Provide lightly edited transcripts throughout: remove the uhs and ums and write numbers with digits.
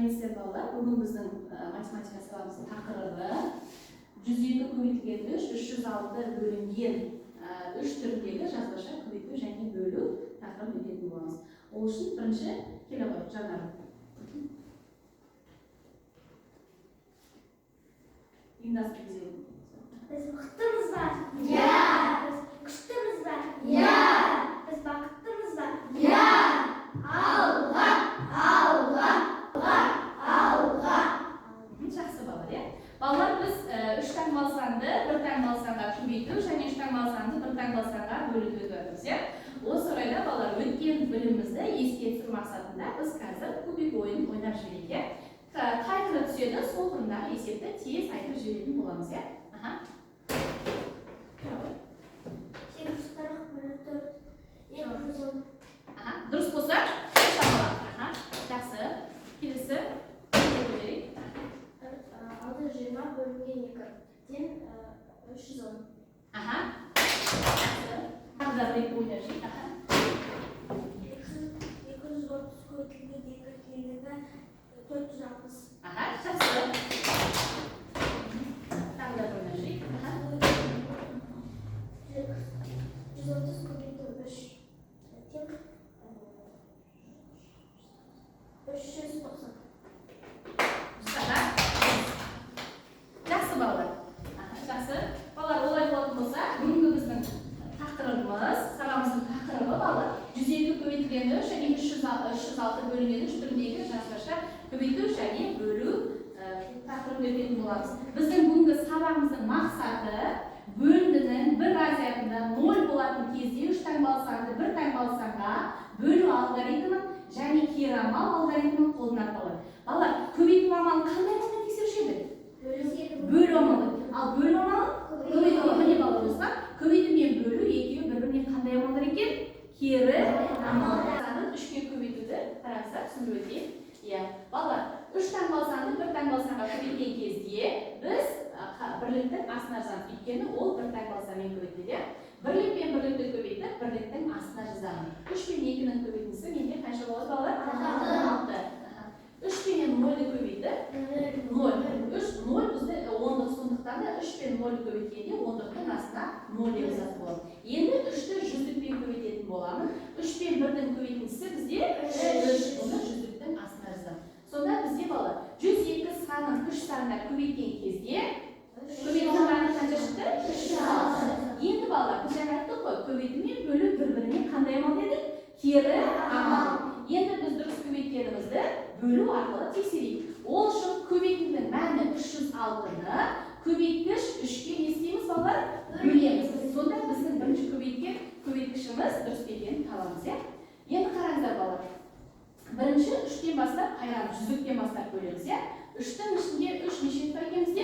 Құрметті балалар, бүгін біздің математика сабағымыздың тақырыбы 102 көбейтілген 306 бөлінген 3 түріндегі жазбаша көбейту және бөлу тақырыбын өтетін боламыз. Ол үшін бірінші келе ғой, Жанар. Ұйымдастырып Biz bıktımız var. Ya. Biz kıştımız var. Ya. Biz bakıttımız var. Ya. Allah. Allah. Allah. Allah. Жақсы балалар, иә. Балалар, біз 3 таңбалы санды 1 таңбалы санға көбейту және 3 таңбалы санды 1 таңбалы санға бөлуді өтіп жатырмыз, иә. Осы орайда балалар өткен білімімізді еске түсіру мақсатында біз қазір көбейту ойынын ойнап жіберейік, иә. Қай кірі түседі, сол кіріндегі есепті тез айтып жіберетін боламыз, иә. Дұрыс болса, жақсы. Келесі көрейік. 620 bölüngen 2'den 310. Жақсы. Тағы да бір ойнап жіберейік. 230 көбейтілген 2 келігі 460. Жақсы. Тағы да бір ойнап жіберейік. 130 көбейту 3 тең 390. Жақсы балалар. Жақсы. Балалар, олай болатын болса, бүгінгі біздің тақырыбымыз, сабағымыздың тақырыбы балалар 102 көбейтілген 3 және 306 бөлінген 3 түріндегі жазбаша көбейту және бөлу тақырыбын өтетін боламыз. Біздің бүгінгі сабағымыздың мақсаты бөліндінің бір разрядында 0 болатын кезде 3 таңбалы санды 1 таңбалы санға бөлу алгоритмін және кері амал алгоритмін қолданады балалар. Балалар, көбейту амалын қандай амалмен тексеруші еді? Бөлу амалы. Ал бөлу амалы? Көбейту амалы. Міне балалар болса, көбейту мен бөлу екеуі бір-біріне қандай амалдар екен? Кері амал. Санын 3-ке көбейтуді қараңыздар, түсіндіріп өтейін. Иә, балалар, 3 таңбалы санды 1 таңбалы санға көбейткен кезде біз бірліктің астына жазамыз. Өйткені ол 1 таңбалы санмен көбейтіледі. Бірлік пен бірлікті көбейтіп, бірліктің астына жазамын. 3 пен 2-нің көбейтіндісі менде қанша болады балалар? 6. 3 пен 0-ды көбейтіп, 0. 0 бізді 10-дық, сондықтан да 3 пен 0-ды көбейткенде 10-дықтың астына 0 жазатын болады. Енді 3-ті 100-дікпен көбейтетін боламын. 3 пен 1-дің көбейтіндісі бізде 3. Оны 100-діктің астына жазамын. Сонда бізде балалар 102 санын 3 санына көбейткен кезде көбейту саны қанша шықты? 306. Енді балалар, біз жаңа айттық қой, көбейту мен бөлу бір-біріне қандай амал дедік? Кері амал. Енді біз дұрыс көбейткенімізді бөлу арқылы тексерейік. Ол үшін көбейтудің мәні 306-ны көбейткіш 3-ке не істейміз балалар? Бөлеміз. Сонда біздің бірінші көбейткен көбейткішіміз дұрыс екенін табамыз, иә? Енді қараңыздар балалар. Бірінші 3-тен бастап қайрамыз, 100-ден бастап бөлеміз, иә? 3-тің ішінде 3 неше бар екенімізде? 1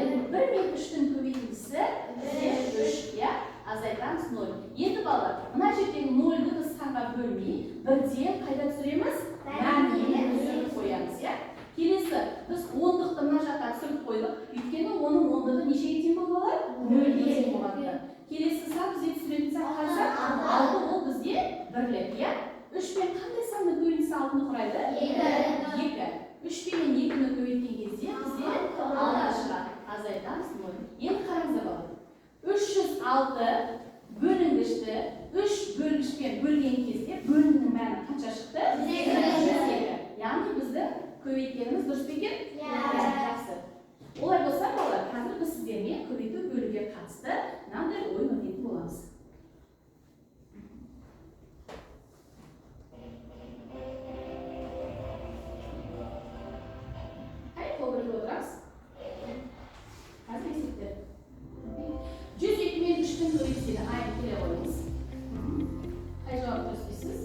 мен 3-тің көбейтіндісі 3, иә? Азайтамыз 0. Енді балалар, мына жердегі 0-ды біз санға бөлмей, бірден қайда түсіреміз? Мәніне түсіріп қоямыз, иә? Келесі, біз 10-дықты мына жаққа түсіріп қойдық. Өйткені оның 10-дығы нешеге тең болды балалар? 0-ге тең болады. Келесі сан бізде түсіретін сан қанша? 6, ол бізде бірлік, иә? 3 пен қандай санның көбейтіндісі 6-ны құрайды? 2. 3 пен 2-ні көбейткен кезде бізде 6 шығады. Азайтамыз 0. Енді қараңыздар балалар. 306 бөлінгішті 3 бөлгішпен бөлген кезде бөлінінің мәні қанша шықты? 102. Яғни бізді көбейткеніміз дұрыс па екен? Жақсы. Олай болса балалар, қазір біз сіздермен көбейту бөлуге қатысты мынандай ойын ойнайтын боламыз. Қол бірге отырамыз. Қазір есептер. 102 мен 3-тің көбейтісені айып келе қойыңыз. Қай жауап дұрыс дейсіз?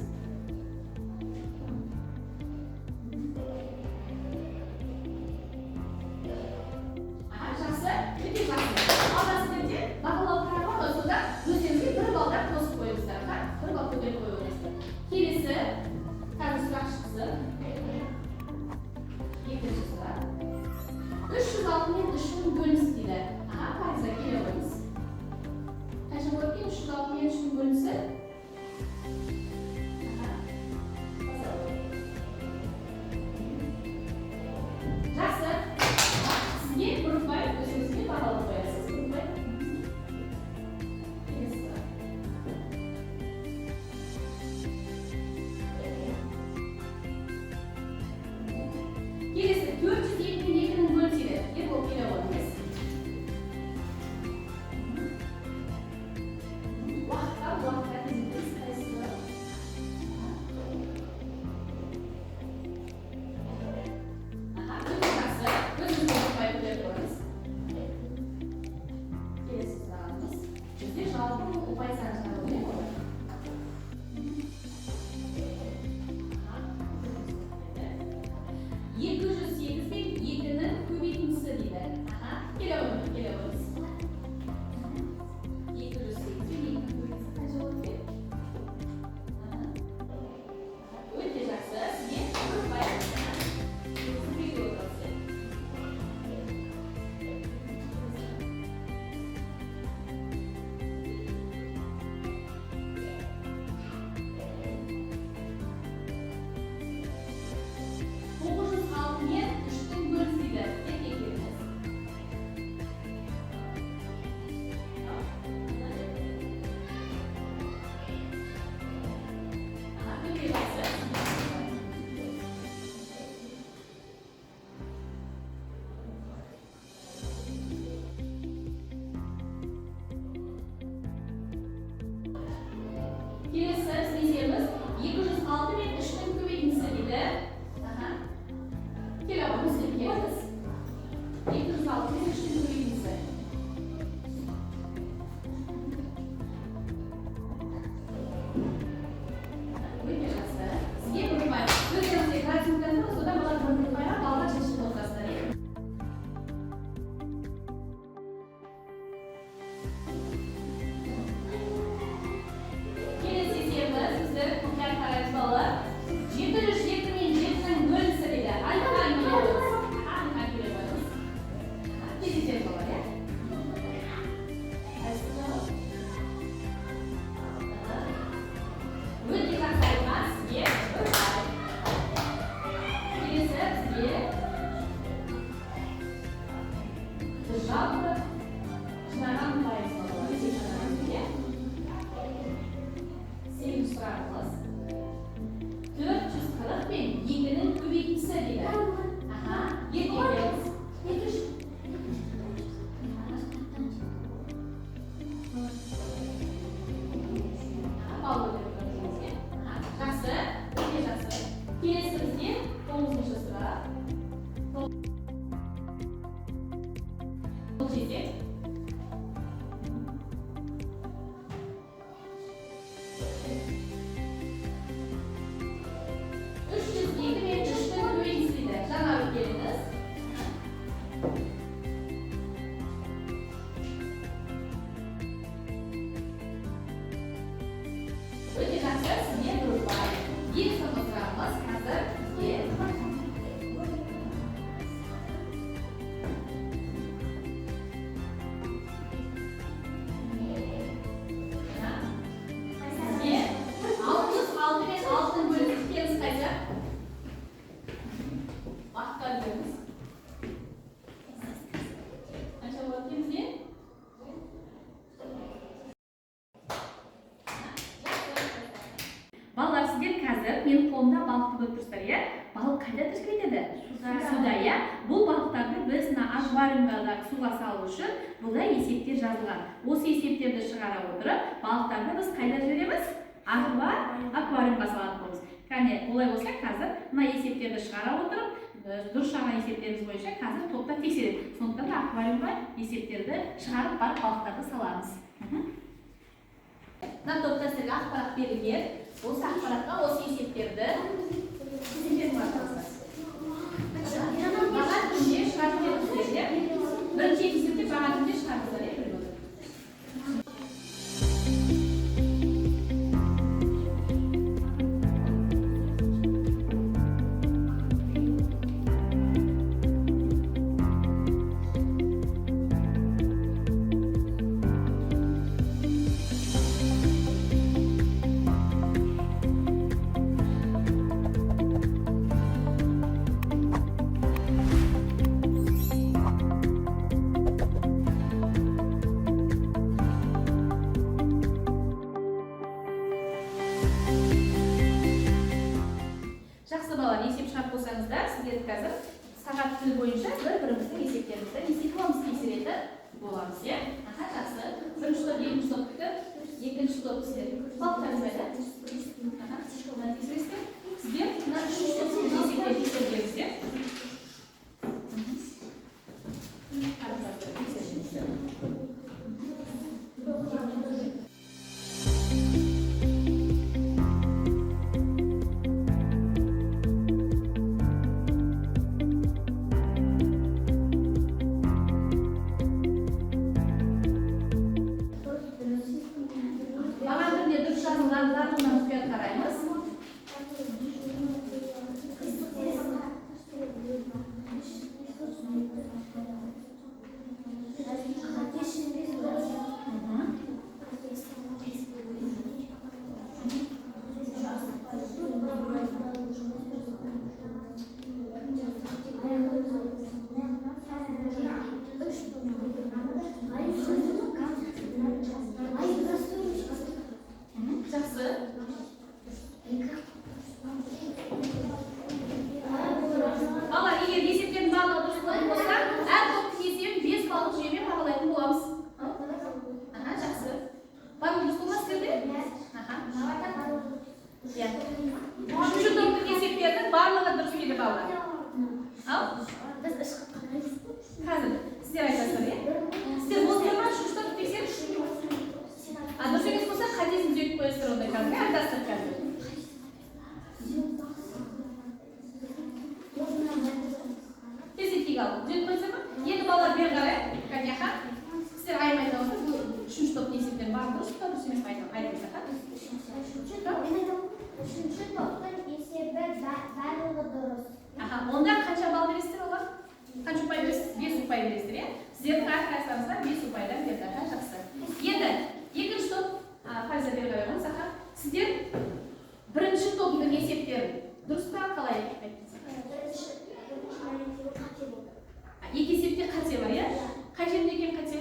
Kelesi 472'nin bölçeli. Gel o kere olabilir. Vahka tezimiz kayısı. Aha, öte kası. Özümüzü okupayıp yapıyoruz. Kelesi sıralımız. Bizde şalgın upay sancılar oluyor mu? Мен қолымда балық көріп тұрсыздар, иә? Балық қайда тіршілік етеді? Суда, иә? Бұл балықтарды біз аквариумда суға салу үшін бұлда есептер жазылған. Осы есептерді шығара отырып, балықтарды біз қайда жібереміз? Аквариумға салатын боламыз. Кәне, олай болса, қазір мына есептерді шығара отырып, дұрыс шығарған есептеріміз бойынша қазір топтап тексереді. Сондықтан да аквариумға есептерді шығарып барып балықтарды саламыз. Мына топта сіздерге ақпарат берілген. Осы ақпаратқа осы есептерді баға түрінде шығарып беріңіздер. Бірінші есепте баға түрінде шығарыңыздар. Жақсы балалар, есеп шығарып болсаңыздар, сіздерді қазір сағат тіл бойынша бір-біріміздің есептерімізді есеп қыламыз, тексеретін боламыз, иә? Аха, жақсы. Бірінші топ, екінші топ бітті. Екінші топ сіздер балықтарыңыз қайда? Аха, мына тексересіздер. Сіздер мына үшінші топтың есептерін тексергенсіздер. Маған бірде дұрыс жазылған барлығынан мұқият қараймыз. Жақсы. Балалар, егер есептердің барлығы дұрыс болса, әр топтың есебін 5 баллық жүйемен бағалайтын боламыз. Аха, жақсы. Барлығы дұрыс болмас сіздерде? Аха. Иә. Үшінші топтың есептерінің барлығы дұрыс келді балалар. Ал? Қазір сіздер айтасыздар, иә? Сіздер болсыздар ма үшінші топты тексеріп? Дұрыс емес болса, қатесін түзетіп қоясыздар ондай қазір, айтасыздар қазір. Тездетейік алып, түзетіп қойса ма? Енді балалар бері қарай, Катяха, сіздер айырмай айтамыздар, бұл үшінші топтың есептерін барлығы дұрыс па, дұрыс емес па айтыңыздар, ха? Үшінші топтың есебі барлығы дұрыс. Аха, онда қанша балл бересіздер олар? Қанша ұпай бересіз? 5 ұпай бересіздер, иә? Сіздер қайсаңыздар 5 ұпайдан берді, аха, жақсы. Енді екінші топ, Фариза бері қарай қойыңыз, аха. Сіздер бірінші топтың есептерін дұрыс па, қалай айттыңыздар? Екі есепте қате бар, иә? Қай жерінде екен қате?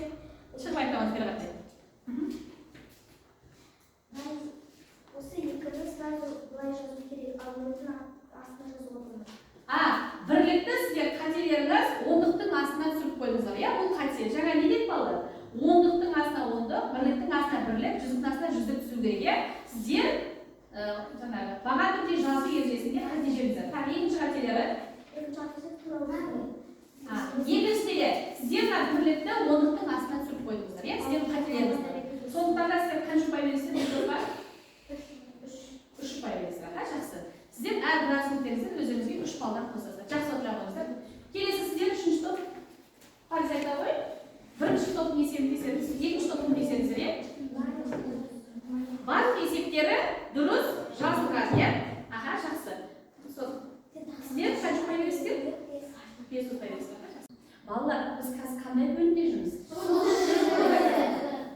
Шығып айтамыз бері қарай. Осы екіні сразу былай жазу керек, ал онын астына жазып отырмыз. Бірлікті сіздер қателеріңіз ондықтың астына түсіріп қойдыңыздар, иә? Бұл қате. Жаңа не деді балалар? Ондықтың астына ондық, бірліктің астына бірлік, жүздіктің астына жүздік түсу керек, иә? Сіздер жаңағы баға түрде жазу ережесінде қате жібердіңіздер. Так, екінші қателері. Екіншісінде сіздер бірлікті ондықтың астына түсіріп қойдыңыздар, иә? Сіздердің қателеріңіз. Сондықтан да сіздер қанша ұпай бересіздер? 3 ұпай бересіздер, жақсы. Сіздер әрбір размеріңізден өздеріңізге 3 балдан қосасыздар. Жақсы отыра қойыңыздар. Келесі сіздер үшінші топ. Фариза айта ғой. Бірінші топтың есебін тексердіңіз, екінші топтың тексердіңіздер, иә? Барлық есептері дұрыс жазылған, иә? Аха, жақсы. Сіздер қанша ұпай бересіздер? 5 ұпай бересіздер, жақсы. Балалар, біз қазір қандай бөлімде жүрміз?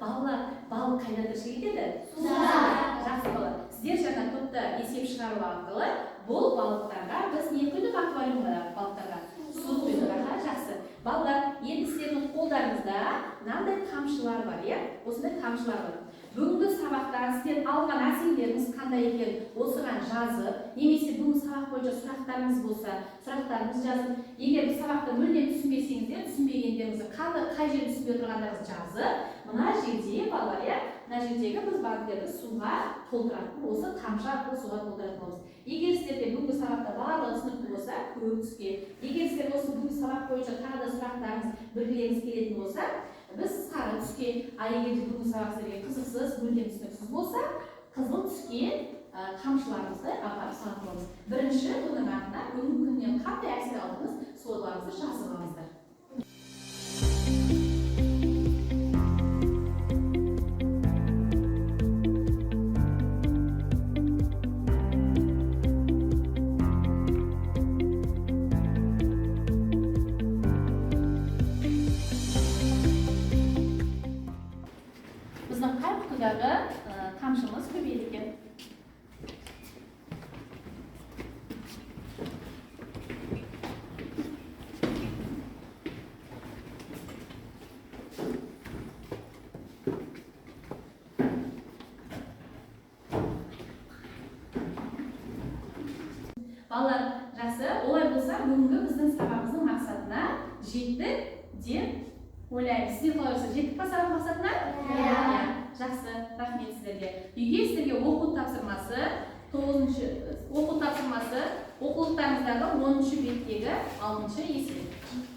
Балалар, бал қайда тіршілік етеді? Жақсы балалар. Сіздер жаңа топта есеп шығару арқылы бұл балықтарға біз не құйдық аквариумға балықтарға? Су құйдық, аха, жақсы. Балалар, енді сіздердің қолдарыңызда мынандай тамшылар бар, иә? Осындай тамшылар бар. Бүгінгі сабақтан сіздер алған әсерлеріңіз қандай екен осыған жазып, немесе бүгінгі сабақ бойынша сұрақтарыңыз болса, сұрақтарыңызды жазып, егер бұл сабақты мүлдем түсінбесеңіздер, түсінбегендеріңізді қай жерде түсінбей отырғандарыңызды жазып, мына жерде балалар, иә? Мына жердегі біз банктерді суға толтыратын, осы тамшы арқылы суға толтыратын боламыз. Егер сіздерде бүгінгі сабақта барлығы түсінікті болса, көк түске, егер сіздер осы бүгінгі сабақ бойынша тағы да сұрақтарыңыз білгілеріңіз келетін болса, біз сары түске, егер де бүгінгі сабақ сіздерге қызықсыз, мүлдем түсініксіз болса, қызыл түске тамшыларымызды апарып салатын боламыз. Бірінші бұның артына бүгінгі күннен қандай әсер алдыңыз, соларыңызды жазып алыңыздар. Біздің қай құтыдағы тамшымыз көбейді екен? Балалар, жақсы, олай болса бүгінгі біздің сабағымыздың Ойлаймын, сіздер қалай болса жеттік па сабақ мақсатына? Иә. Жақсы, рахмет сіздерге. Үйге сіздерге оқу тапсырмасы, оқу тапсырмасы, оқулықтарыңыздағы 10-ші беттегі 6-ші есеп.